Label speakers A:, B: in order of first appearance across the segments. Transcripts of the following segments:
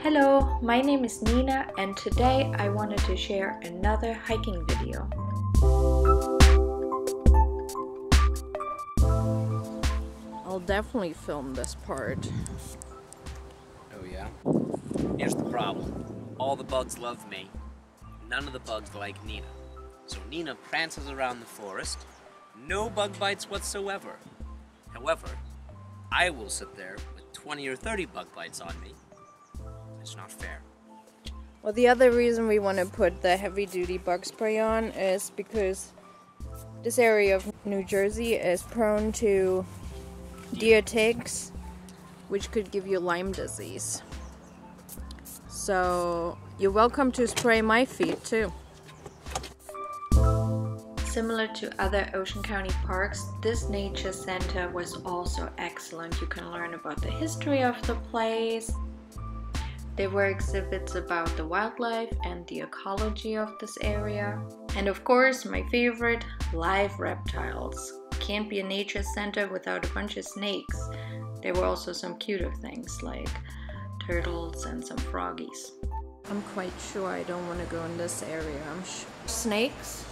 A: Hello, my name is Nina and today I wanted to share another hiking video.
B: I'll definitely film this part.
C: Oh yeah? Here's the problem. All the bugs love me. None of the bugs like Nina. So Nina prances around the forest. No bug bites whatsoever. However, I will sit there with 20 or 30 bug bites on me. It's not fair.
B: Well, the other reason we want to put the heavy-duty bug spray on is because this area of New Jersey is prone to deer ticks, which could give you Lyme disease. So you're welcome to spray my feet too.
A: Similar to other Ocean County parks, this nature center was also excellent. You can learn about the history of the place. There were exhibits about the wildlife and the ecology of this area. And of course, my favorite, live reptiles. Can't be a nature center without a bunch of snakes. There were also some cuter things like turtles and some froggies.
B: I'm quite sure I don't want to go in this area. Snakes?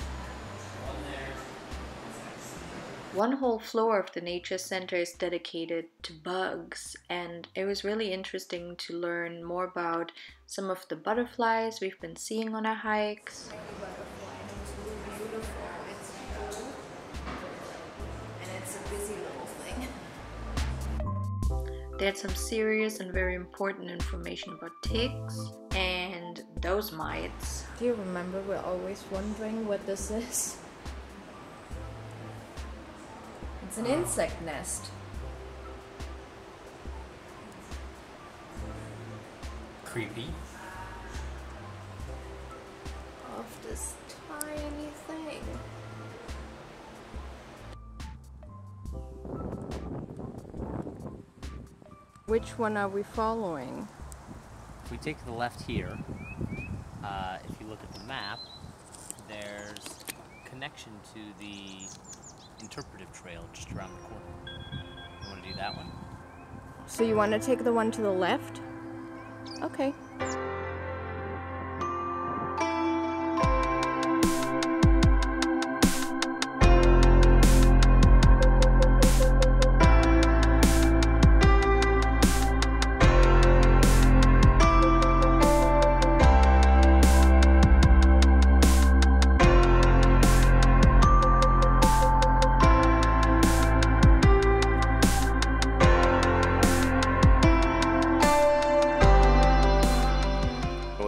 A: One whole floor of the nature center is dedicated to bugs, and it was really interesting to learn more about some of the butterflies we've been seeing on our hikes. They had some serious and very important information about ticks and those mites.
B: Do you remember we're always wondering what this is? It's an insect nest.
C: Creepy.
B: Of this tiny thing. Which one are we following?
C: If we take the left here, if you look at the map, there's a connection to the Interpretive Trail just around the corner. You want to do that one?
B: So you want to take the one to the left? Okay.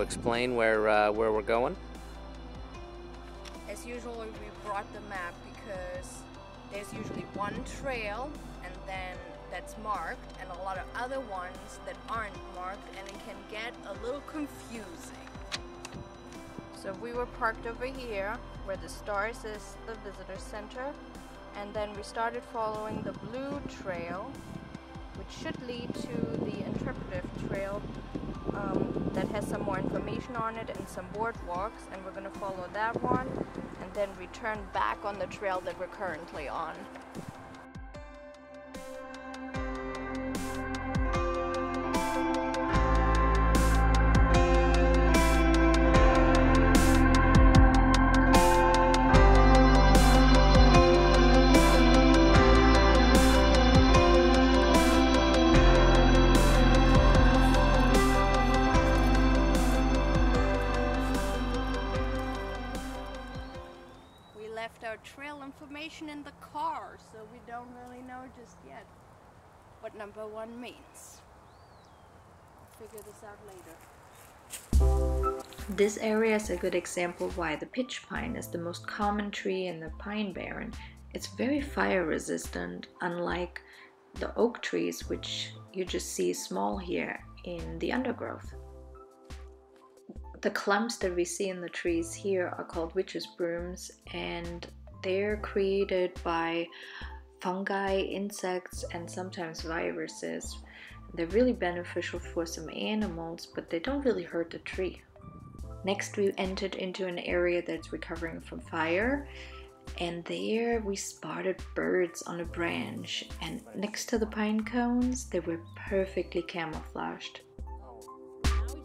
C: Explain where we're going?
B: As usual, we brought the map because there's usually one trail and then that's marked and a lot of other ones that aren't marked, and it can get a little confusing. So we were parked over here where the stars is the visitor center, and then we started following the blue trail, which should lead to the Interpretive Trail that has some more information on it and some boardwalks, and we're going to follow that one and then return back on the trail that we're currently on. Our trail information in the car, so we don't really know just yet what number 1 means. I'll figure this out later.
A: This area is a good example why the pitch pine is the most common tree in the pine barren. It's very fire resistant, unlike the oak trees, which you just see small here in the undergrowth. The clumps that we see in the trees here are called witch's brooms, and they're created by fungi, insects, and sometimes viruses. They're really beneficial for some animals, but they don't really hurt the tree. Next, we entered into an area that's recovering from fire, and there we spotted birds on a branch, and next to the pine cones they were perfectly camouflaged.
B: Now we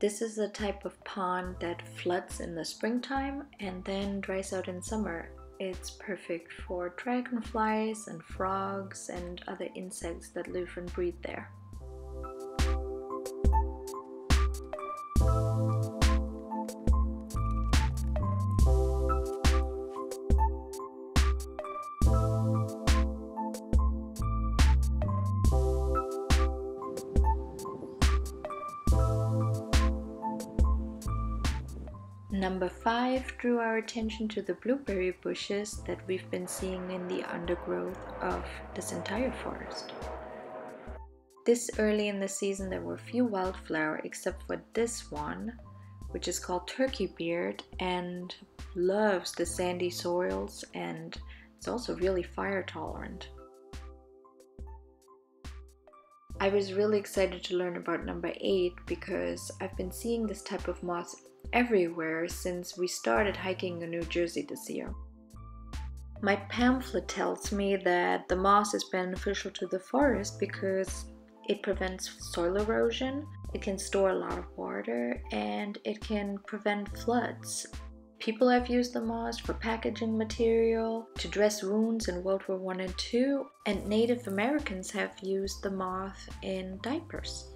A: This is a type of pond that floods in the springtime and then dries out in summer. It's perfect for dragonflies and frogs and other insects that live and breed there. Number 5 drew our attention to the blueberry bushes that we've been seeing in the undergrowth of this entire forest. This early in the season there were few wildflowers except for this one, which is called turkey beard and loves the sandy soils, and it's also really fire tolerant. I was really excited to learn about number 8 because I've been seeing this type of moss everywhere since we started hiking in New Jersey this year. My pamphlet tells me that the moss is beneficial to the forest because it prevents soil erosion, it can store a lot of water, and it can prevent floods. People have used the moss for packaging material, to dress wounds in World War I and II, and Native Americans have used the moss in diapers.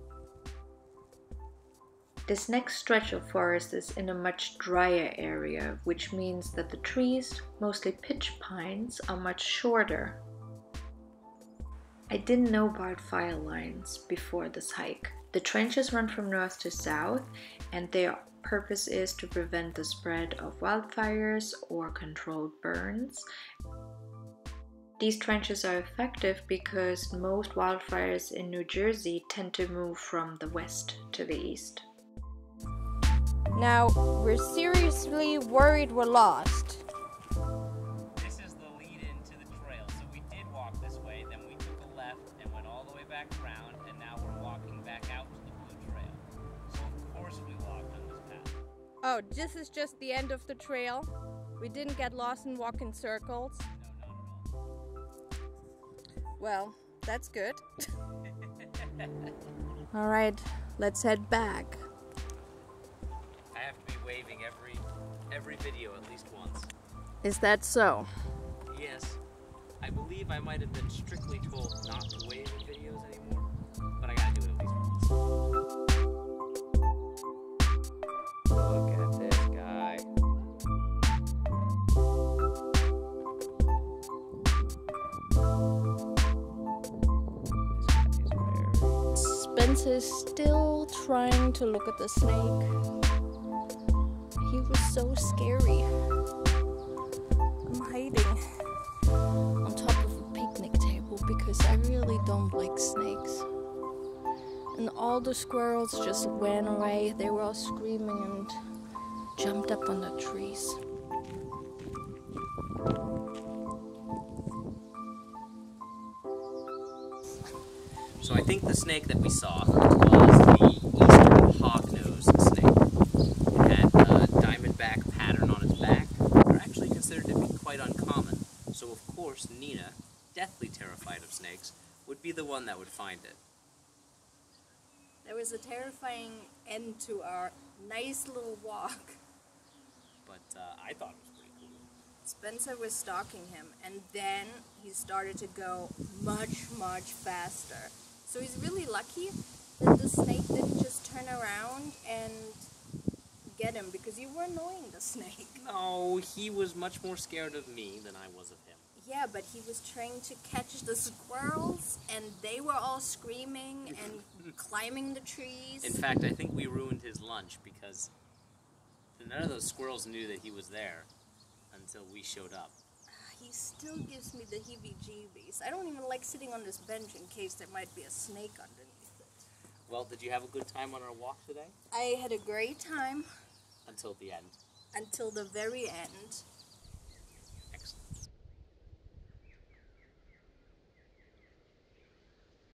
A: This next stretch of forest is in a much drier area, which means that the trees, mostly pitch pines, are much shorter. I didn't know about fire lines before this hike. The trenches run from north to south, and their purpose is to prevent the spread of wildfires or controlled burns. These trenches are effective because most wildfires in New Jersey tend to move from the west to the east.
B: Now, we're seriously worried we're lost.
C: This is the lead into the trail. So we did walk this way, then we took a left and went all the way back around, and now we're walking back out to the blue trail. So of course we walked on this path.
B: Oh, this is just the end of the trail? We didn't get lost and walk in circles?
C: No, not at all.
B: Well, that's good. Alright, let's head back.
C: I have to be waving every video at least once.
B: Is that so?
C: Yes. I believe I might have been strictly told not to wave in videos anymore, but I gotta do it at least once. Look at this guy.
B: Spencer's still trying to look at the snake. He was so scary. I'm hiding on top of a picnic table because I really don't like snakes. And all the squirrels just ran away. They were all screaming and jumped up on the trees.
C: So I think the snake that we saw was the eastern hognose snake. It had a diamondback pattern on its back. They're actually considered to be quite uncommon. So of course Nina, deathly terrified of snakes, would be the one that would find it.
B: There was a terrifying end to our nice little walk.
C: But I thought it was pretty cool.
B: Spencer was stalking him, and then he started to go much, much faster. So he's really lucky that the snake didn't just turn around and get him, because you were annoying the snake.
C: No, he was much more scared of me than I was of him.
B: Yeah, but he was trying to catch the squirrels, and they were all screaming and climbing the trees.
C: In fact, I think we ruined his lunch because none of those squirrels knew that he was there until we showed up.
B: He still gives me the heebie-jeebies. I don't even like sitting on this bench in case there might be a snake underneath it.
C: Well, did you have a good time on our walk today?
B: I had a great time.
C: Until the end.
B: Until the very end.